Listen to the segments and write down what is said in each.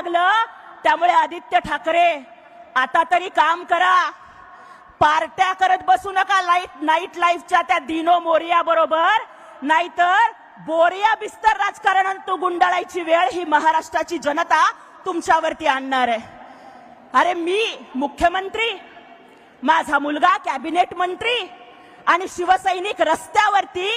लागलं. त्यामुळे आदित्य ठाकरे आता तरी काम करा. पार्ट्या करत बसू नका नाईट लाईफच्या त्या दिनो मोरिया बरोबर, नाहीतर बोरिया बिस्तर राजकारण तो गुंडाळायची वेळ ही महाराष्ट्राची जनता तुमच्यावरती आणणार आहे. अरे मी मुख्यमंत्री, माझा मुलगा कॅबिनेट मंत्री आणि शिवसैनिक रस्त्यावरती,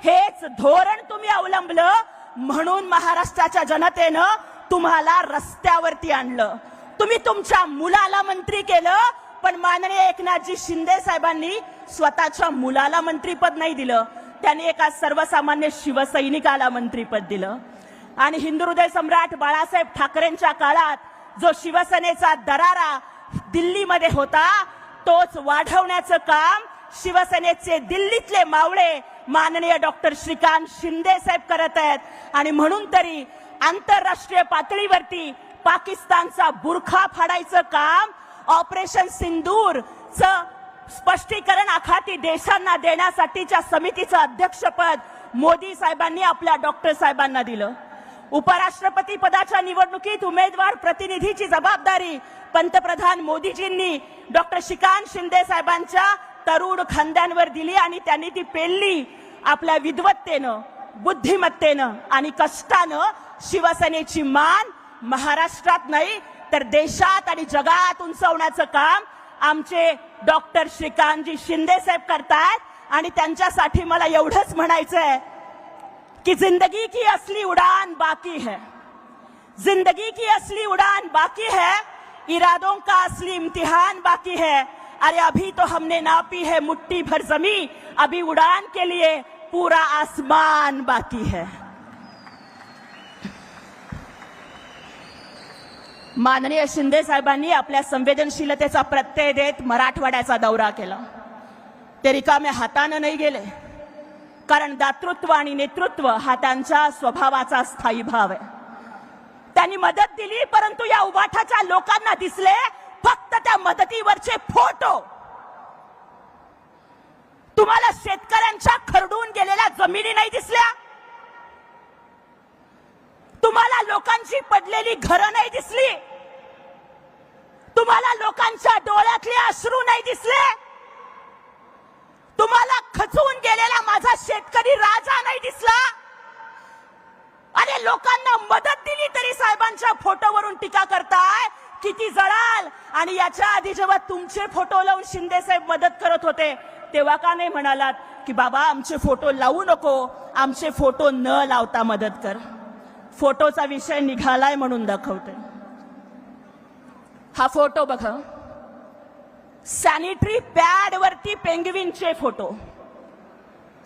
हेच धोरण तुम्ही अवलंबलं म्हणून महाराष्ट्राच्या जनतेनं तुम्हाला रस्त्यावरती आणलं. तुम्ही तुमच्या मुलाला मंत्री केलं, पण माननीय एकनाथजी शिंदे साहेबांनी स्वतःच्या मुलाला मंत्रीपद नाही दिलं. त्यांनी एका सर्वसामान्य शिवसैनिकाला मंत्रीपद दिलं. आणि हिंदू हृदय सम्राट बाळासाहेब ठाकरेंच्या काळात जो शिवसेनेचा दरारा दिल्लीमध्ये होता, तोच वाढवण्याचं काम शिवसेनेचे दिल्लीतले मावळे माननीय डॉक्टर श्रीकांत शिंदे साहेब करत आहेत. आणि म्हणून तरी आंतरराष्ट्रीय पातळीवरती पाकिस्तानचा बुरखा फाडायचं काम, ऑपरेशन सिंदूरचं स्पष्टीकरण आखाती देशांना देण्यासाठीच्या समितीचं अध्यक्षपद मोदी साहेबांनी आपल्या डॉक्टर साहेबांना दिलं. उपराष्ट्रपती पदाच्या निवडणुकीत उमेदवार प्रतिनिधीची जबाबदारी पंतप्रधान मोदीजींनी डॉक्टर श्रीकांत शिंदे साहेबांच्या तरुण खांद्यांवर दिली आणि त्यांनी ती पेलली. आपल्या विद्वत्तेनं, बुद्धिमत्तेनं आणि कष्टानं शिवसेनेची मान महाराष्ट्रात नाही तर देशात आणि जगात उंचवण्याचं काम आमचे डॉक्टर श्रीकांतजी शिंदे साहेब करतायत. आणि त्यांच्यासाठी मला एवढंच म्हणायचंय कि जिंदगी की असली उड़ान बाकी है, जिंदगी की असली उड़ान बाकी है, इरादों का असली इम्तिहान बाकी है. अरे अभी तो हमने नापी है मुट्ठी भर जमी, अभी उड़ान के लिए पूरा आसमान बाकी है. माननीय शिंदे साहेबांनी आपल्या संवेदनशीलतेचा प्रत्यय देत मराठवाड्याचा दौरा केला. ते रिकाम्या हातानं नाही गेले, कारण दातृत्व आणि नेतृत्व हा त्यांच्या स्वभावाचा स्थायी भाव आहे. त्यांनी मदत दिली, परंतु या उबाठाच्या लोकांना दिसले फक्त त्या मदतीवरचे फोटो. तुम्हाला शेतकऱ्यांच्या खरडून गेलेल्या जमिनी नाही दिसल्या, तुम्हाला लोकांची पडलेली घरं नाही दिसली, तुम्हाला लोकांच्या डोळ्यातले अश्रू नाही दिसले, तुम्हाला खचून गेलेला माझा शेतकरी राजा नाही दिसला. अरे लोकांना मदत दिली तरी साहेबांच्या फोटोवरून टीका करताय, किती जळाल. आणि याच्या आधी जेव्हा तुमचे फोटो लावून शिंदे साहेब मदत करत होते तेव्हा का नाही म्हणालात की बाबा आमचे फोटो लावू नको, आमचे फोटो न लावता मदत कर. फोटोचा विषय निघालाय म्हणून दाखवते. हा फोटो बघा, सॅनिटरी पॅड वरती पेंग्विनचे फोटो,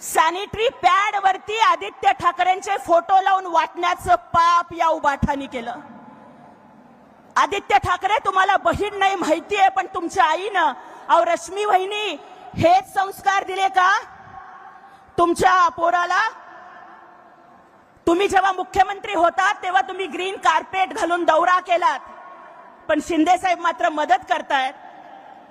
सॅनिटरी पॅड वरती आदित्य ठाकरेंचे फोटो लावून वाटण्याचं पाप या उबाठानी केलं. आदित्य ठाकरे तुम्हाला बहीण नाही माहिती आहे, पण तुमच्या आईनं अहो रश्मी वहिनी हेच संस्कार दिले का तुमच्या पोराला? तुम्ही जेव्हा मुख्यमंत्री होतात तेव्हा तुम्ही ग्रीन कार्पेट घालून दौरा केलात, पण शिंदे साहेब मात्र मदत करतायत.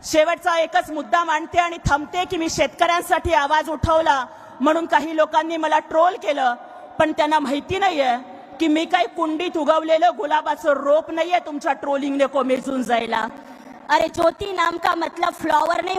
शेवटचा एकच मुद्दा मांडते आणि थांबते की मी शेतकऱ्यांसाठी आवाज उठवला म्हणून काही लोकांनी मला ट्रोल केलं, पण त्यांना माहिती नाहीये की मी काही कुंडीत उगवलेलं गुलाबाचं रोप नाहीये तुमच्या ट्रोलिंगने कोमेजून जायला. अरे ज्योति नाम का मतलब फ्लावर नहीं